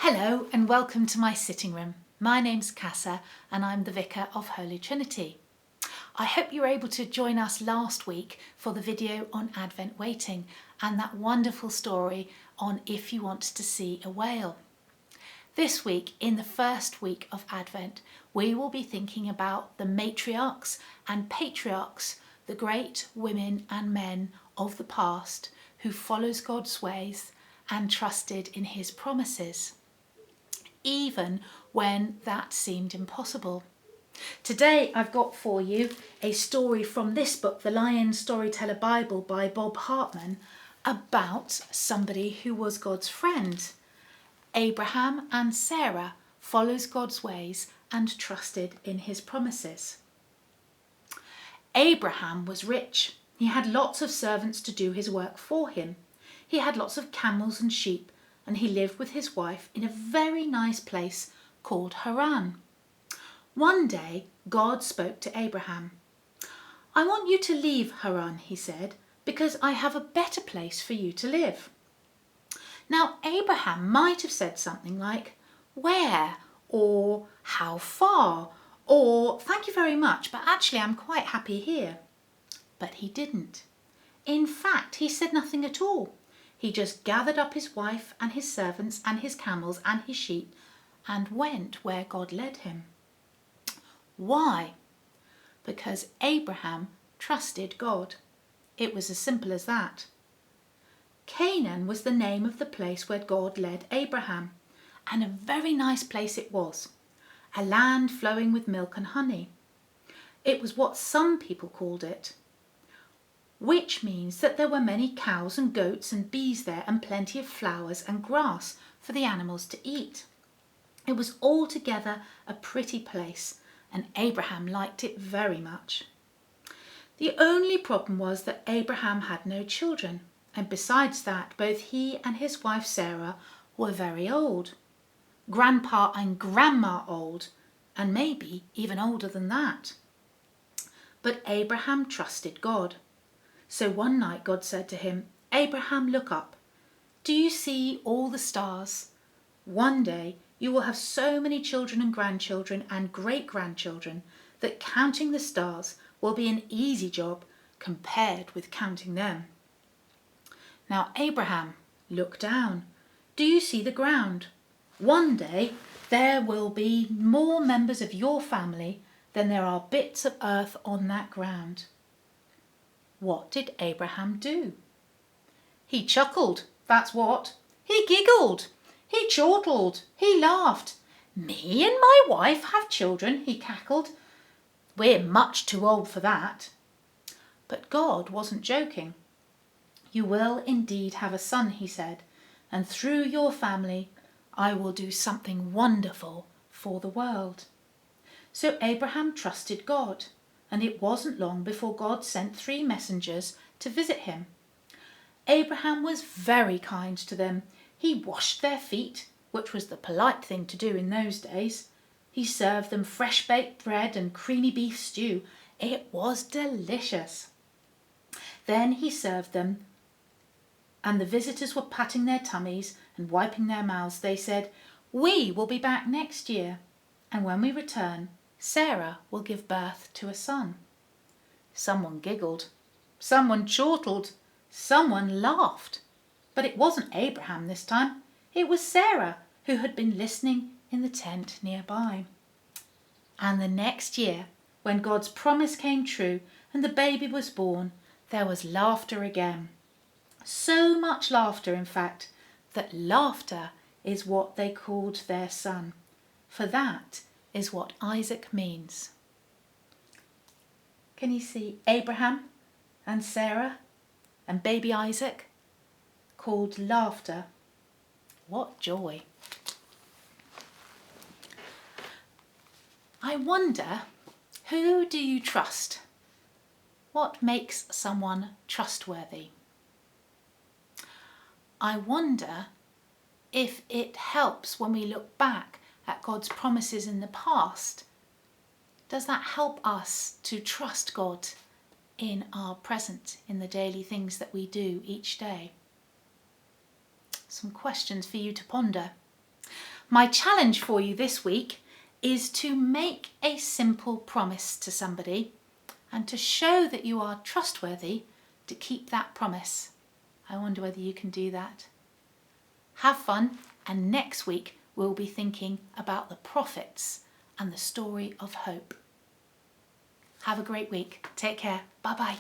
Hello and welcome to my sitting room. My name's Casa and I'm the Vicar of Holy Trinity. I hope you were able to join us last week for the video on Advent waiting and that wonderful story on if you want to see a whale. This week, in the first week of Advent, we will be thinking about the matriarchs and patriarchs, the great women and men of the past who follows God's ways and trusted in his promises, even when that seemed impossible. Today I've got for you a story from this book, The Lion Storyteller Bible by Bob Hartman, about somebody who was God's friend. Abraham and Sarah follows God's ways and trusted in his promises. Abraham was rich. He had lots of servants to do his work for him. He had lots of camels and sheep, and he lived with his wife in a very nice place called Haran. One day, God spoke to Abraham. "I want you to leave Haran," he said, "because I have a better place for you to live." Now, Abraham might have said something like, "Where?" or "How far?" or "Thank you very much, but actually I'm quite happy here." But he didn't. In fact, he said nothing at all. He just gathered up his wife and his servants and his camels and his sheep and went where God led him. Why? Because Abraham trusted God. It was as simple as that. Canaan was the name of the place where God led Abraham, and a very nice place it was, a land flowing with milk and honey. It was what some people called it, which means that there were many cows and goats and bees there and plenty of flowers and grass for the animals to eat. It was altogether a pretty place, and Abraham liked it very much. The only problem was that Abraham had no children, and besides that, both he and his wife Sarah were very old. Grandpa and Grandma old, and maybe even older than that. But Abraham trusted God. So one night God said to him, "Abraham, look up. Do you see all the stars? One day you will have so many children and grandchildren and great-grandchildren that counting the stars will be an easy job compared with counting them. Now, Abraham, look down. Do you see the ground? One day there will be more members of your family than there are bits of earth on that ground." What did Abraham do? He chuckled, that's what. He giggled. He chortled. He laughed. "Me and my wife have children," he cackled. "We're much too old for that." But God wasn't joking. "You will indeed have a son," he said, "and through your family I will do something wonderful for the world." So Abraham trusted God, and it wasn't long before God sent 3 messengers to visit him. Abraham was very kind to them. He washed their feet, which was the polite thing to do in those days. He served them fresh baked bread and creamy beef stew. It was delicious. Then he served them, and the visitors were patting their tummies and wiping their mouths. They said, "We will be back next year, and when we return, Sarah will give birth to a son." Someone giggled, someone chortled, someone laughed. But it wasn't Abraham this time. It was Sarah, who had been listening in the tent nearby. And the next year, when God's promise came true and the baby was born, there was laughter again. So much laughter, in fact, that laughter is what they called their son, for that is what Isaac means. Can you see Abraham and Sarah and baby Isaac called laughter? What joy. I wonder, who do you trust? What makes someone trustworthy? I wonder if it helps when we look back at God's promises in the past. Does that help us to trust God in our present, in the daily things that we do each day? Some questions for you to ponder. My challenge for you this week is to make a simple promise to somebody and to show that you are trustworthy to keep that promise. I wonder whether you can do that. Have fun, and next week we'll be thinking about the prophets and the story of hope. Have a great week. Take care. Bye-bye.